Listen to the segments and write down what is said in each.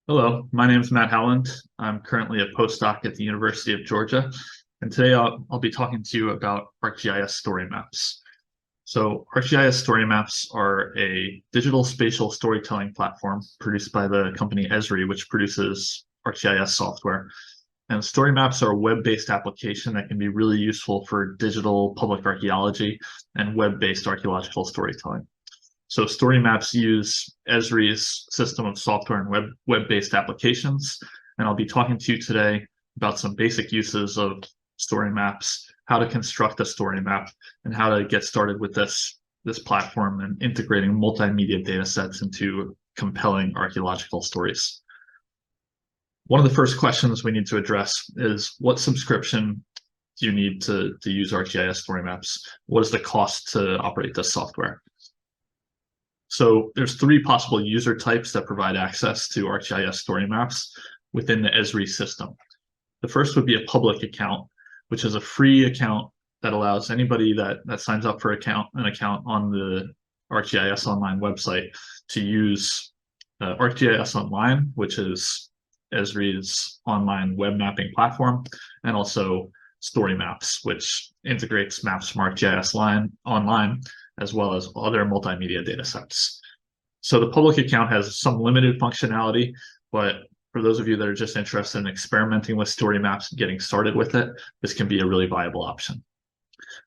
Hello, my name is Matt Howland. I'm currently a postdoc at the University of Georgia, and today I'll be talking to you about ArcGIS StoryMaps. So ArcGIS StoryMaps are a digital spatial storytelling platform produced by the company Esri, which produces ArcGIS software. And StoryMaps are a web-based application that can be really useful for digital public archaeology and web-based archaeological storytelling. So StoryMaps use Esri's system of software and web-based applications. And I'll be talking to you today about some basic uses of StoryMaps, how to construct a story map, and how to get started with this platform and integrating multimedia data sets into compelling archaeological stories. One of the first questions we need to address is what subscription do you need to use ArcGIS StoryMaps? What is the cost to operate this software? So there's three possible user types that provide access to ArcGIS StoryMaps within the Esri system. The first would be a public account, which is a free account that allows anybody that signs up for an account on the ArcGIS Online website to use ArcGIS Online, which is Esri's online web mapping platform, and also StoryMaps, which integrates maps from ArcGIS Online as well as other multimedia data sets. So the public account has some limited functionality, but for those of you that are just interested in experimenting with StoryMaps and getting started with it, this can be a really viable option.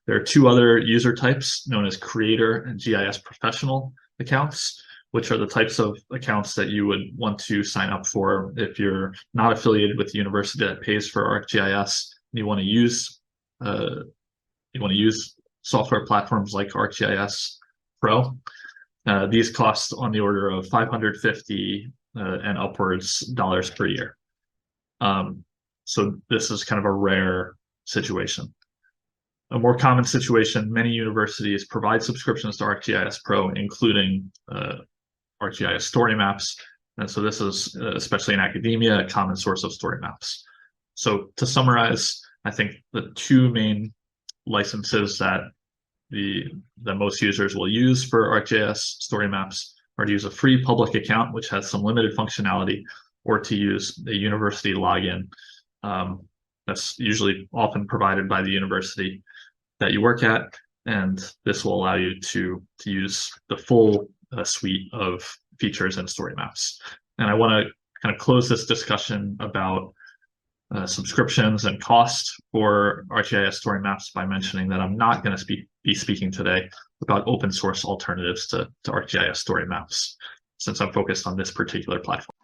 There are two other user types known as creator and GIS professional accounts, which are the types of accounts that you would want to sign up for if you're not affiliated with the university that pays for ArcGIS and you want to use software platforms like ArcGIS Pro. These cost on the order of $550 and upwards dollars per year. So this is kind of a rare situation. A more common situation, many universities provide subscriptions to ArcGIS Pro, including ArcGIS StoryMaps. And so this is, especially in academia, a common source of story maps. So to summarize, I think the two main licenses that most users will use for ArcGIS StoryMaps are to use a free public account, which has some limited functionality, or to use a university login. That's usually often provided by the university that you work at, and this will allow you to use the full suite of features in StoryMaps. And I want to kind of close this discussion about subscriptions and cost for ArcGIS StoryMaps by mentioning that I'm not going to be speaking today about open source alternatives to ArcGIS StoryMaps, since I'm focused on this particular platform.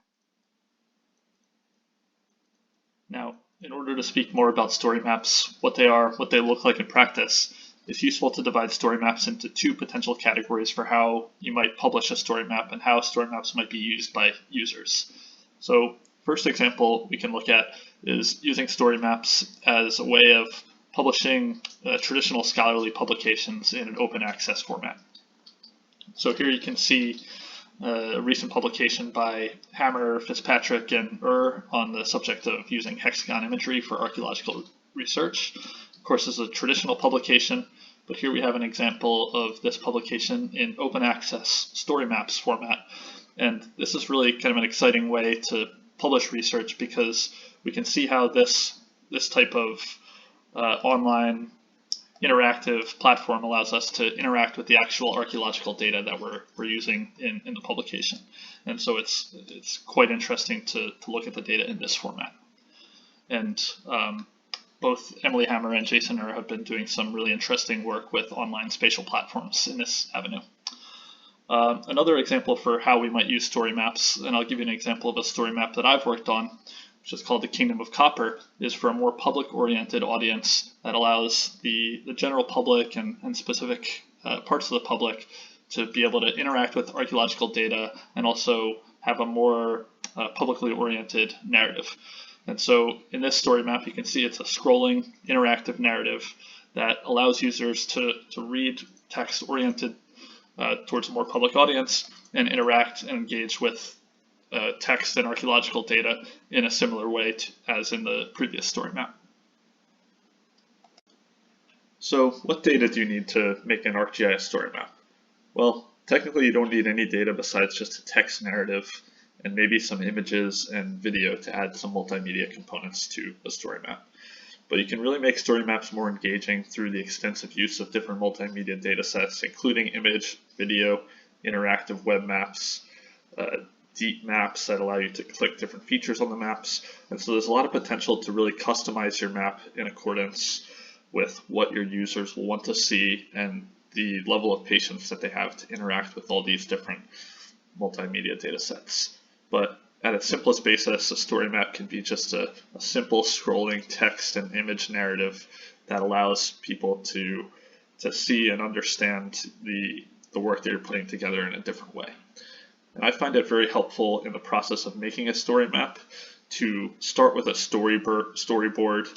Now, in order to speak more about story maps, what they are, what they look like in practice, it's useful to divide story maps into two potential categories for how you might publish a story map and how story maps might be used by users. So first example we can look at is using story maps as a way of publishing traditional scholarly publications in an open access format. So here you can see a recent publication by Hammer, Fitzpatrick, and on the subject of using hexagon imagery for archaeological research. Of course, this is a traditional publication, but here we have an example of this publication in open access story maps format. And this is really kind of an exciting way to publish research because we can see how this type of online interactive platform allows us to interact with the actual archaeological data that we're using in the publication. And so it's quite interesting to look at the data in this format. And both Emily Hammer and Jason have been doing some really interesting work with online spatial platforms in this avenue. Another example for how we might use story maps, and I'll give you an example of a story map that I've worked on, which is called the Kingdom of Copper, is for a more public-oriented audience that allows the general public and specific parts of the public to be able to interact with archaeological data and also have a more publicly oriented narrative. And so in this story map, you can see it's a scrolling interactive narrative that allows users to read text oriented towards a more public audience and interact and engage with text and archaeological data in a similar way as in the previous story map. So what data do you need to make an ArcGIS story map? Well, technically you don't need any data besides just a text narrative and maybe some images and video to add some multimedia components to a story map. But you can really make story maps more engaging through the extensive use of different multimedia data sets, including image, video, interactive web maps, deep maps that allow you to click different features on the maps. And so there's a lot of potential to really customize your map in accordance with what your users will want to see and the level of patience that they have to interact with all these different multimedia data sets. But at its simplest basis, a story map can be just a simple scrolling text and image narrative that allows people to see and understand the work that you're putting together in a different way. And I find it very helpful in the process of making a story map to start with a storyboard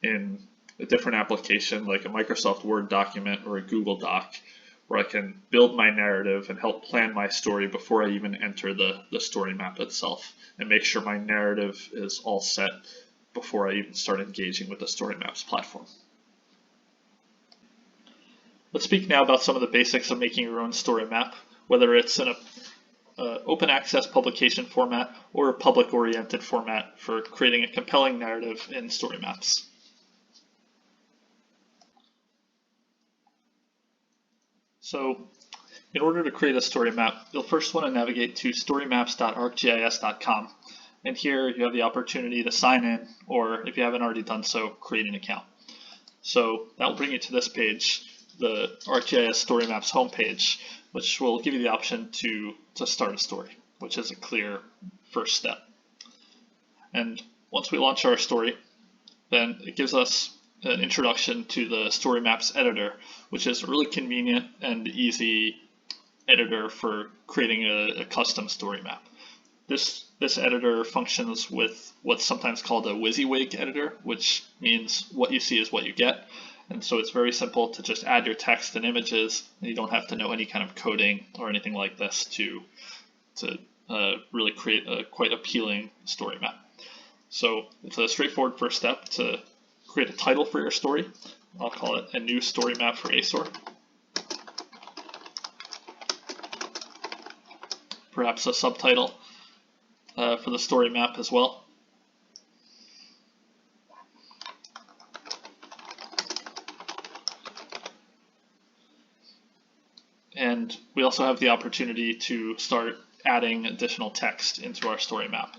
in a different application like a Microsoft Word document or a Google Doc, where I can build my narrative and help plan my story before I even enter the story map itself, and make sure my narrative is all set before I even start engaging with the story maps platform. Let's speak now about some of the basics of making your own story map, whether it's in a open access publication format or a public oriented format for creating a compelling narrative in story maps. So in order to create a story map, you'll first want to navigate to storymaps.arcgis.com. And here you have the opportunity to sign in, or if you haven't already done so, create an account. So that will bring you to this page, the ArcGIS StoryMaps homepage, which will give you the option to start a story, which is a clear first step. And once we launch our story, then it gives us an introduction to the Story Maps editor, which is a really convenient and easy editor for creating a custom story map. This editor functions with what's sometimes called a WYSIWYG editor, which means what you see is what you get. And so it's very simple to just add your text and images, and you don't have to know any kind of coding or anything like this to really create a quite appealing story map. So it's a straightforward first step to create a title for your story. I'll call it a new story map for ASOR. Perhaps a subtitle for the story map as well. And we also have the opportunity to start adding additional text into our story map,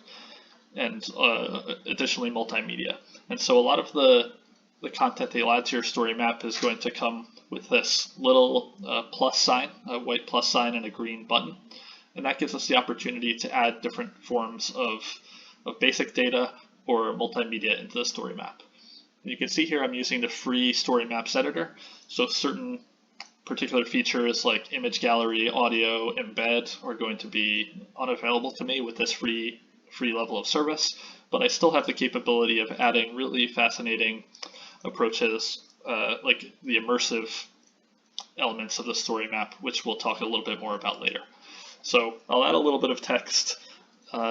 and additionally multimedia. And so a lot of the content that you'll add to your story map is going to come with this little plus sign, a white plus sign and a green button. And that gives us the opportunity to add different forms of basic data or multimedia into the story map. And you can see here I'm using the free story maps editor. So certain particular features like image gallery, audio, embed are going to be unavailable to me with this free level of service, but I still have the capability of adding really fascinating approaches like the immersive elements of the story map, which we'll talk a little bit more about later. So I'll add a little bit of text,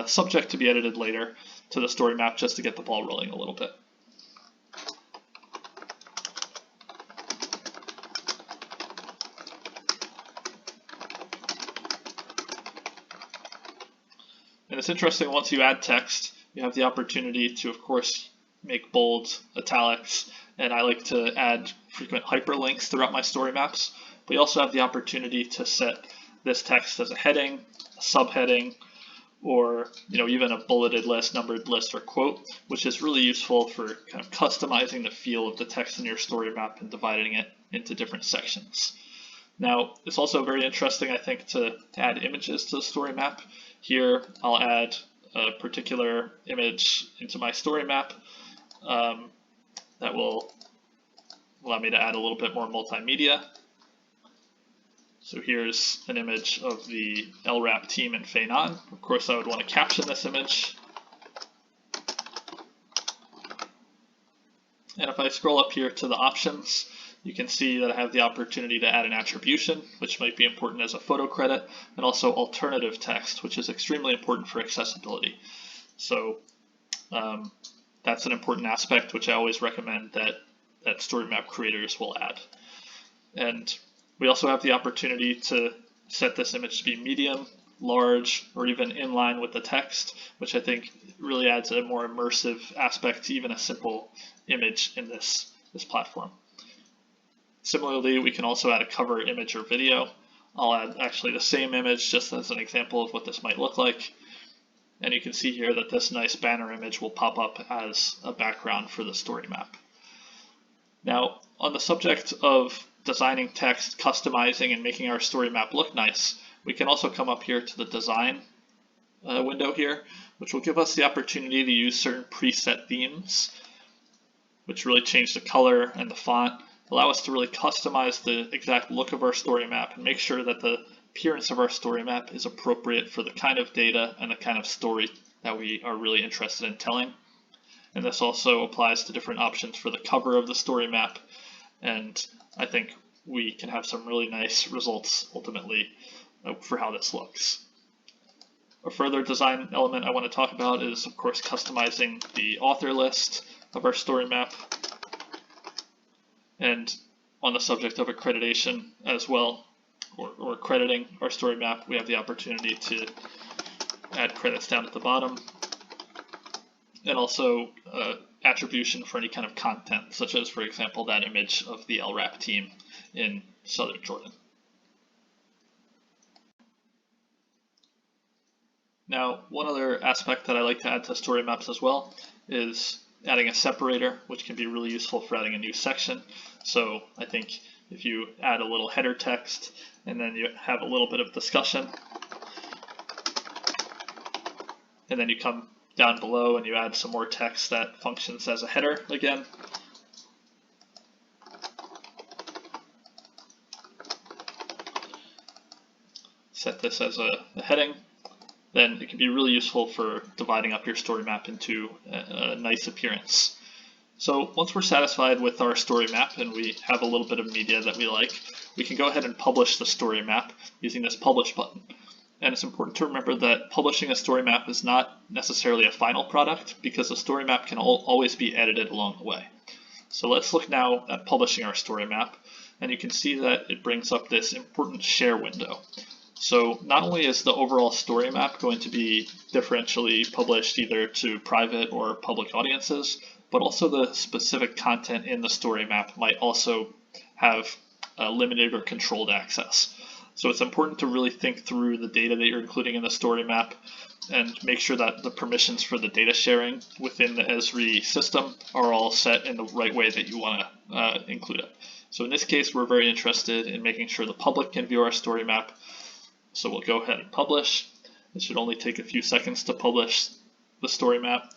subject to be edited later, to the story map just to get the ball rolling a little bit. And it's interesting, once you add text, you have the opportunity to, of course, make bold, italics, and I like to add frequent hyperlinks throughout my story maps. But you also have the opportunity to set this text as a heading, a subheading, or even a bulleted list, numbered list, or quote, which is really useful for kind of customizing the feel of the text in your story map and dividing it into different sections. Now, it's also very interesting, I think, to add images to the story map. Here, I'll add a particular image into my story map that will allow me to add a little bit more multimedia. So here's an image of the LRAP team in Feinan. Of course, I would want to caption this image. And if I scroll up here to the options, you can see that I have the opportunity to add an attribution, which might be important as a photo credit, and also alternative text, which is extremely important for accessibility. So that's an important aspect, which I always recommend that story map creators will add. And we also have the opportunity to set this image to be medium, large or even in line with the text, which I think really adds a more immersive aspect to even a simple image in this platform. Similarly, we can also add a cover image or video. I'll add actually the same image just as an example of what this might look like. And you can see here that this nice banner image will pop up as a background for the story map. Now, on the subject of designing text, customizing, and making our story map look nice, we can also come up here to the design window here, which will give us the opportunity to use certain preset themes, which really change the color and the font, allow us to really customize the exact look of our story map and make sure that the appearance of our story map is appropriate for the kind of data and the kind of story that we are really interested in telling. And this also applies to different options for the cover of the story map, and I think we can have some really nice results ultimately for how this looks. A further design element I want to talk about is, of course, customizing the author list of our story map. And on the subject of accreditation as well, or accrediting our story map, we have the opportunity to add credits down at the bottom, and also attribution for any kind of content, such as, for example, that image of the LRAP team in southern Jordan. Now, one other aspect that I like to add to story maps as well is adding a separator, which can be really useful for adding a new section. So I think if you add a little header text and then you have a little bit of discussion, and then you come down below and you add some more text that functions as a header again. Set this as a heading. Then it can be really useful for dividing up your story map into a nice appearance. So once we're satisfied with our story map and we have a little bit of media that we like, we can go ahead and publish the story map using this publish button. And it's important to remember that publishing a story map is not necessarily a final product, because the story map can always be edited along the way. So let's look now at publishing our story map, and you can see that it brings up this important share window. So not only is the overall story map going to be differentially published either to private or public audiences, but also the specific content in the story map might also have limited or controlled access. So it's important to really think through the data that you're including in the story map and make sure that the permissions for the data sharing within the Esri system are all set in the right way that you want to include it. So in this case, we're very interested in making sure the public can view our story map. So we'll go ahead and publish. It should only take a few seconds to publish the story map,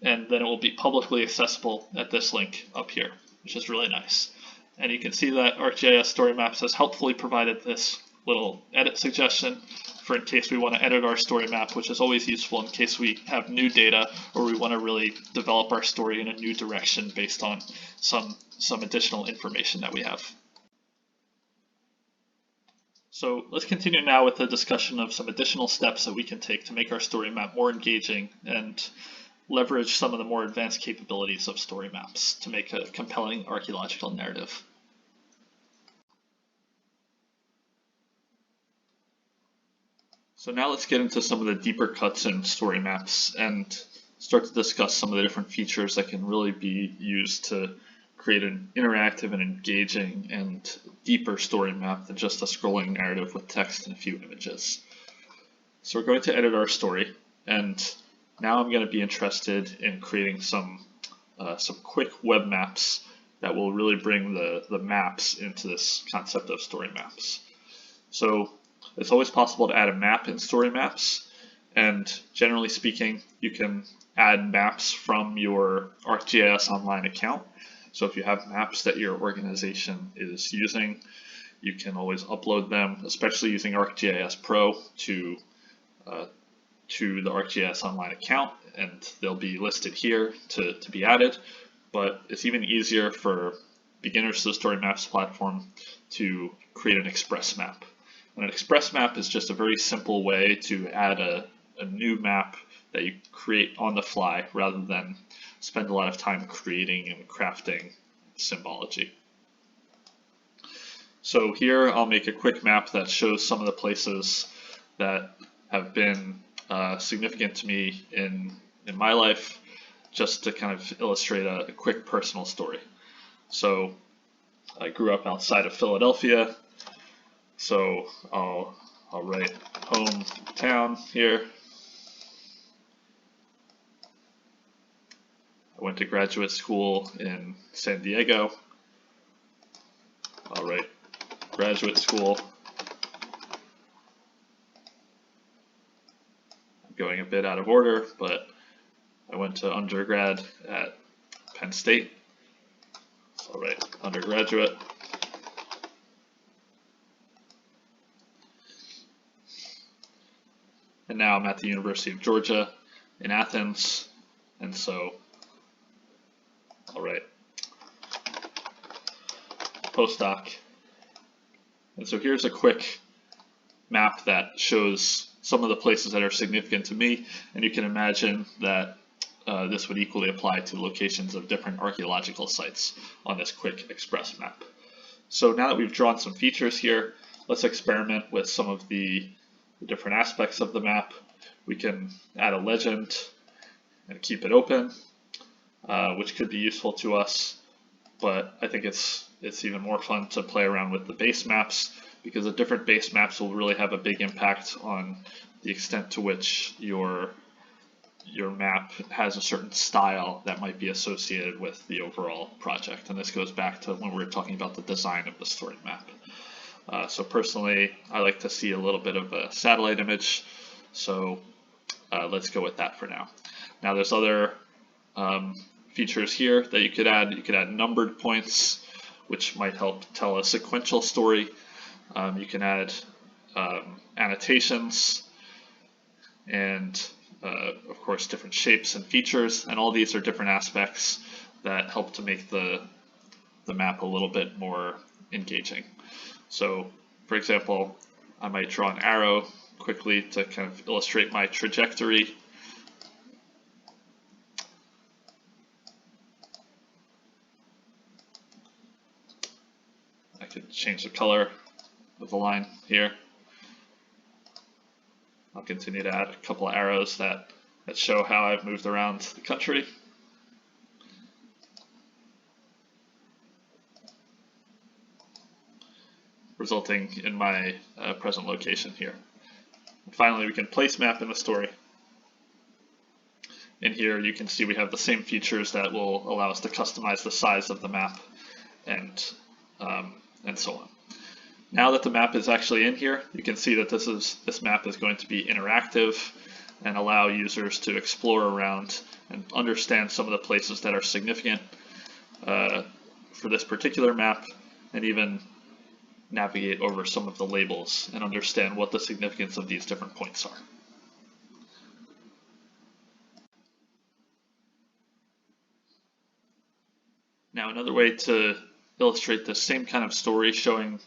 and then it will be publicly accessible at this link up here, which is really nice. And you can see that ArcGIS StoryMaps has helpfully provided this little edit suggestion for in case we want to edit our story map, which is always useful in case we have new data or we want to really develop our story in a new direction based on some additional information that we have. So let's continue now with a discussion of some additional steps that we can take to make our story map more engaging and leverage some of the more advanced capabilities of story maps to make a compelling archaeological narrative. So now let's get into some of the deeper cuts in story maps and start to discuss some of the different features that can really be used to create an interactive and engaging and deeper story map than just a scrolling narrative with text and a few images. So we're going to edit our story, and now I'm going to be interested in creating some quick web maps that will really bring the maps into this concept of story maps. So it's always possible to add a map in story maps, and generally speaking, you can add maps from your ArcGIS Online account. So if you have maps that your organization is using, you can always upload them, especially using ArcGIS Pro to the ArcGIS Online account, and they'll be listed here to be added. But it's even easier for beginners to the Story Maps platform to create an express map. And an express map is just a very simple way to add a new map that you create on the fly rather than spend a lot of time creating and crafting symbology. So here I'll make a quick map that shows some of the places that have been significant to me in my life, just to kind of illustrate a quick personal story. So I grew up outside of Philadelphia, so I'll write hometown here. I went to graduate school in San Diego. I'll write graduate school. I'm going a bit out of order, but I went to undergrad at Penn State. So I'll write undergraduate. And now I'm at the University of Georgia in Athens, and so I'll write postdoc. And so here's a quick map that shows some of the places that are significant to me, and you can imagine that this would equally apply to locations of different archaeological sites on this quick express map. So now that we've drawn some features here, let's experiment with some of the different aspects of the map. We can add a legend and keep it open, which could be useful to us, but I think it's even more fun to play around with the base maps, because the different base maps will really have a big impact on the extent to which your map has a certain style that might be associated with the overall project. And this goes back to when we were talking about the design of the story map. So personally, I like to see a little bit of a satellite image, so let's go with that for now. Now there's other features here that you could add. You could add numbered points, which might help tell a sequential story. You can add annotations, and of course different shapes and features, and all these are different aspects that help to make the map a little bit more engaging. So for example, I might draw an arrow quickly to kind of illustrate my trajectory. I could change the color of the line here. I'll continue to add a couple of arrows that show how I've moved around the country. Resulting in my present location here. And finally, we can place map in the story. In here, you can see we have the same features that will allow us to customize the size of the map and so on. Now that the map is actually in here, you can see that this map is going to be interactive and allow users to explore around and understand some of the places that are significant for this particular map, and even navigate over some of the labels and understand what the significance of these different points are. Now another way to illustrate the same kind of story showing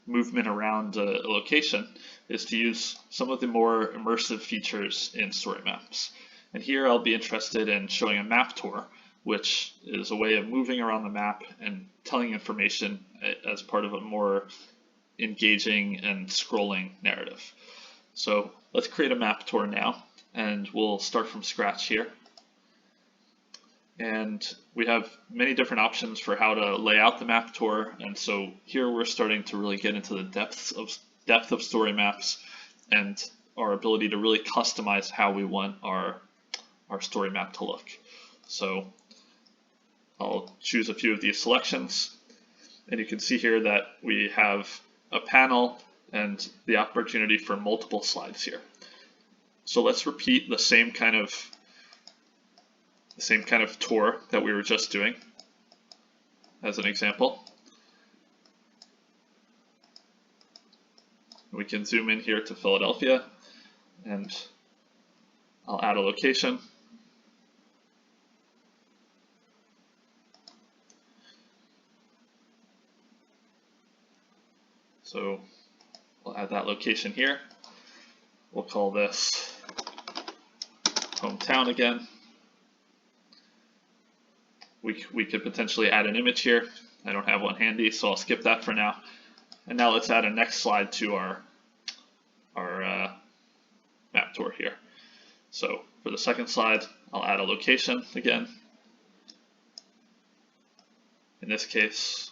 movement around a location is to use some of the more immersive features in story maps. And here I'll be interested in showing a map tour, which is a way of moving around the map and telling information as part of a more engaging and scrolling narrative. So let's create a map tour now, and we'll start from scratch here. And we have many different options for how to lay out the map tour, and so here we're starting to really get into the depth of story maps and our ability to really customize how we want our story map to look. So I'll choose a few of these selections, and you can see here that we have a panel and the opportunity for multiple slides here. So let's repeat the same kind of tour that we were just doing as an example. We can zoom in here to Philadelphia, and I'll add a location. So we'll add that location here. We'll call this hometown again. We could potentially add an image here. I don't have one handy, so I'll skip that for now. And now let's add a next slide to our map tour here. So for the second slide, I'll add a location again. In this case,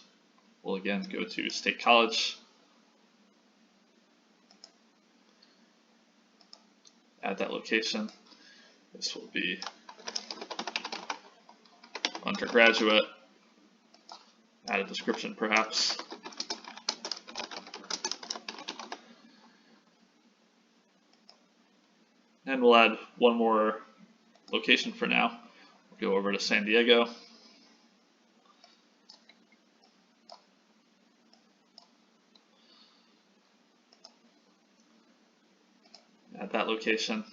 we'll again go to State College, add that location. This will be undergraduate, add a description perhaps. And we'll add one more location for now. We'll go over to San Diego. Add that location.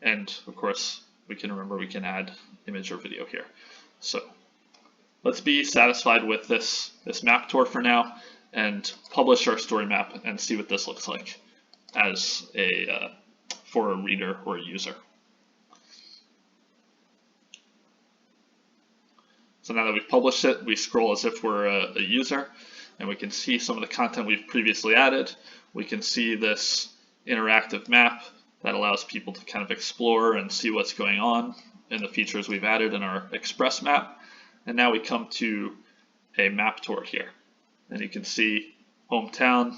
And of course, we can add image or video here. So let's be satisfied with this map tour for now and publish our story map and see what this looks like as for a reader or a user. So now that we've published it, we scroll as if we're a user, and we can see some of the content we've previously added. We can see this interactive map that allows people to kind of explore and see what's going on in the features we've added in our Express map. And now we come to a map tour here. And you can see hometown,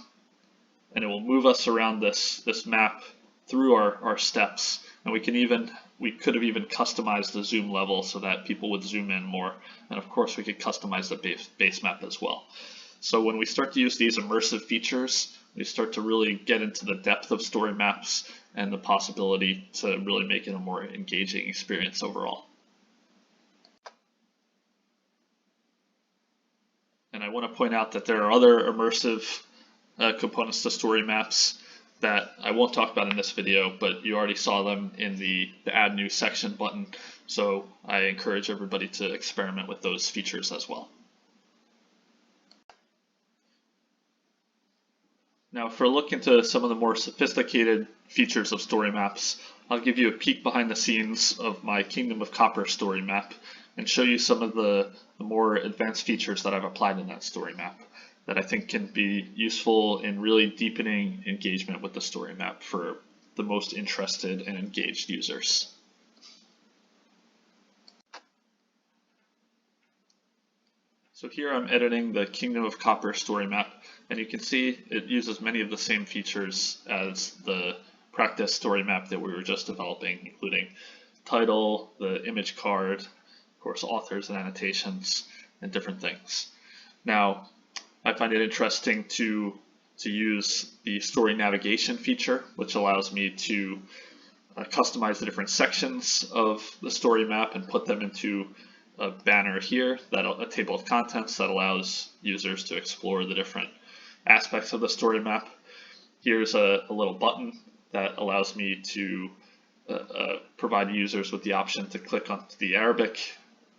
and it will move us around this map through our steps. And we could have even customized the zoom level so that people would zoom in more. And of course we could customize the base map as well. So when we start to use these immersive features, we start to really get into the depth of story maps and the possibility to really make it a more engaging experience overall. And I want to point out that there are other immersive components to story maps that I won't talk about in this video, but you already saw them in the Add New Section button, so I encourage everybody to experiment with those features as well. Now for a look into some of the more sophisticated features of story maps, I'll give you a peek behind the scenes of my Kingdom of Copper story map and show you some of the more advanced features that I've applied in that story map that I think can be useful in really deepening engagement with the story map for the most interested and engaged users. So here I'm editing the Kingdom of Copper story map, and you can see it uses many of the same features as the practice story map that we were just developing, including title, the image card, of course authors and annotations, and different things. Now, I find it interesting to use the story navigation feature, which allows me to customize the different sections of the story map and put them into a banner here, a table of contents that allows users to explore the different aspects of the story map. Here's a little button that allows me to provide users with the option to click on the Arabic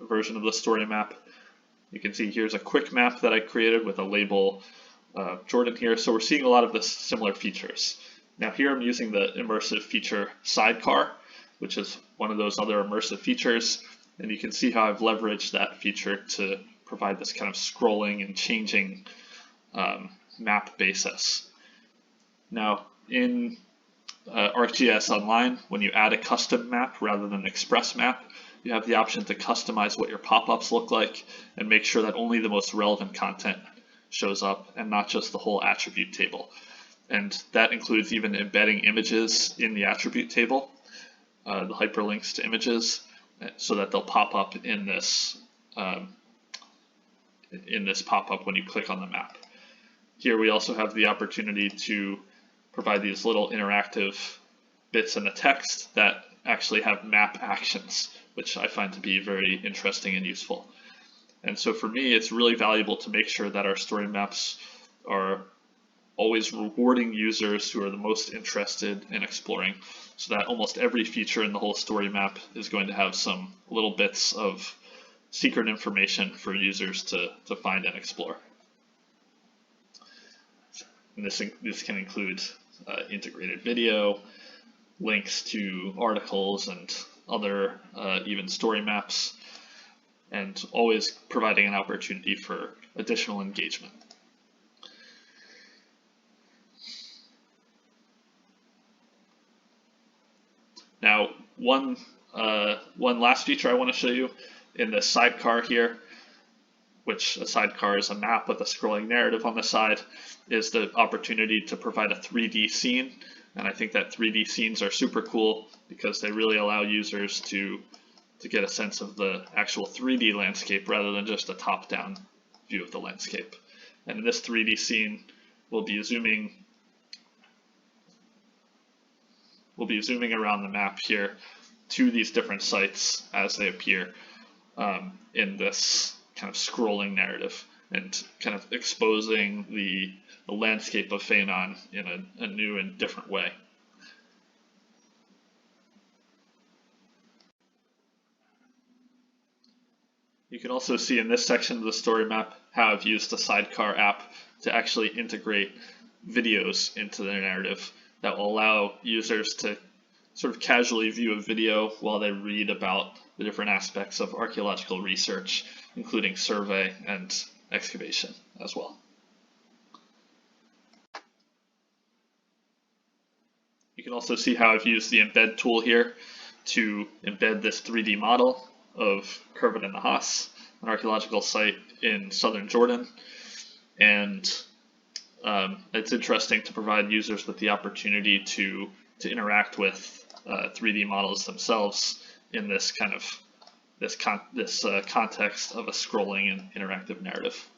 version of the story map. You can see here's a quick map that I created with a label Jordan here. So we're seeing a lot of the similar features. Now here I'm using the immersive feature sidecar, which is one of those other immersive features. And you can see how I've leveraged that feature to provide this kind of scrolling and changing map basis. Now in ArcGIS Online, when you add a custom map rather than an express map, you have the option to customize what your pop-ups look like and make sure that only the most relevant content shows up and not just the whole attribute table. And that includes even embedding images in the attribute table, the hyperlinks to images, so that they'll pop up in this pop-up when you click on the map. Here we also have the opportunity to provide these little interactive bits in the text that actually have map actions, which I find to be very interesting and useful. And so for me, it's really valuable to make sure that our story maps are always rewarding users who are the most interested in exploring, so that almost every feature in the whole story map is going to have some little bits of secret information for users to find and explore. And this can include integrated video, links to articles and other even story maps. and always providing an opportunity for additional engagement. Now, one last feature I want to show you in the sidecar here, which a sidecar is a map with a scrolling narrative on the side, is the opportunity to provide a 3D scene. And I think that 3D scenes are super cool because they really allow users to get a sense of the actual 3D landscape rather than just a top-down view of the landscape. And in this 3D scene, we'll be zooming around the map here to these different sites as they appear in this kind of scrolling narrative, and kind of exposing the landscape of Feinan in a new and different way. You can also see in this section of the story map how I've used the Sidecar app to actually integrate videos into their narrative that will allow users to sort of casually view a video while they read about the different aspects of archaeological research, including survey and excavation as well. You can also see how I've used the embed tool here to embed this 3D model of Kervit and Nahas, an archaeological site in southern Jordan. And it's interesting to provide users with the opportunity to interact with 3D models themselves in this kind of context of a scrolling and interactive narrative.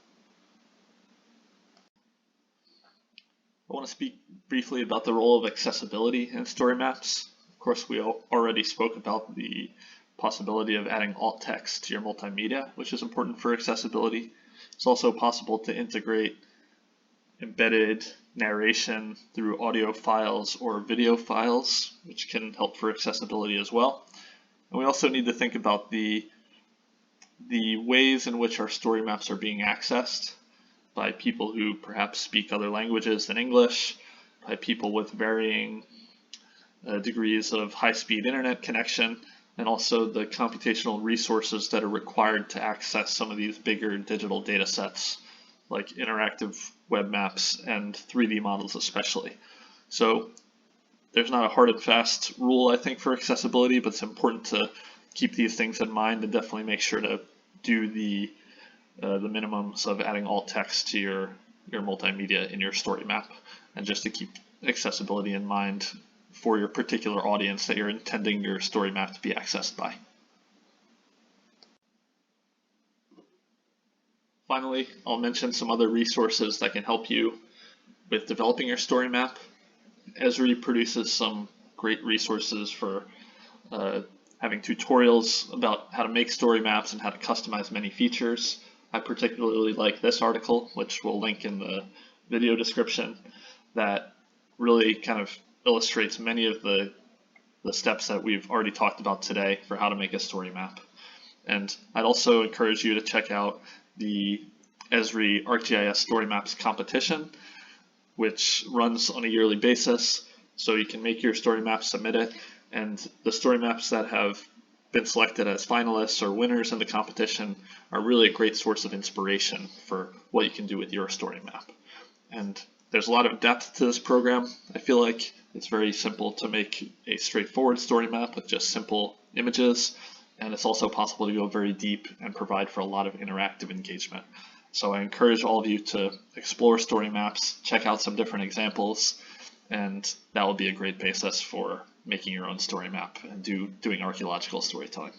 I want to speak briefly about the role of accessibility in story maps. Of course, we already spoke about the possibility of adding alt text to your multimedia, which is important for accessibility. It's also possible to integrate embedded narration through audio files or video files, which can help for accessibility as well. And we also need to think about the ways in which our story maps are being accessed by people who perhaps speak other languages than English, by people with varying degrees of high-speed internet connection, and also the computational resources that are required to access some of these bigger digital data sets, like interactive web maps and 3D models especially. So there's not a hard and fast rule, I think, for accessibility, but it's important to keep these things in mind and definitely make sure to do the minimums of adding alt text to your multimedia in your story map, and just to keep accessibility in mind for your particular audience that you're intending your story map to be accessed by. Finally, I'll mention some other resources that can help you with developing your story map. Esri produces some great resources for having tutorials about how to make story maps and how to customize many features. I particularly like this article, which we'll link in the video description, that really kind of illustrates many of the steps that we've already talked about today for how to make a story map. And I'd also encourage you to check out the Esri ArcGIS StoryMaps competition, which runs on a yearly basis. So you can make your story map, submit it, and the story maps that have been selected as finalists or winners in the competition are really a great source of inspiration for what you can do with your story map. And there's a lot of depth to this program. I feel like it's very simple to make a straightforward story map with just simple images, and it's also possible to go very deep and provide for a lot of interactive engagement. So I encourage all of you to explore story maps, check out some different examples, and that will be a great basis for making your own story map and doing archaeological storytelling.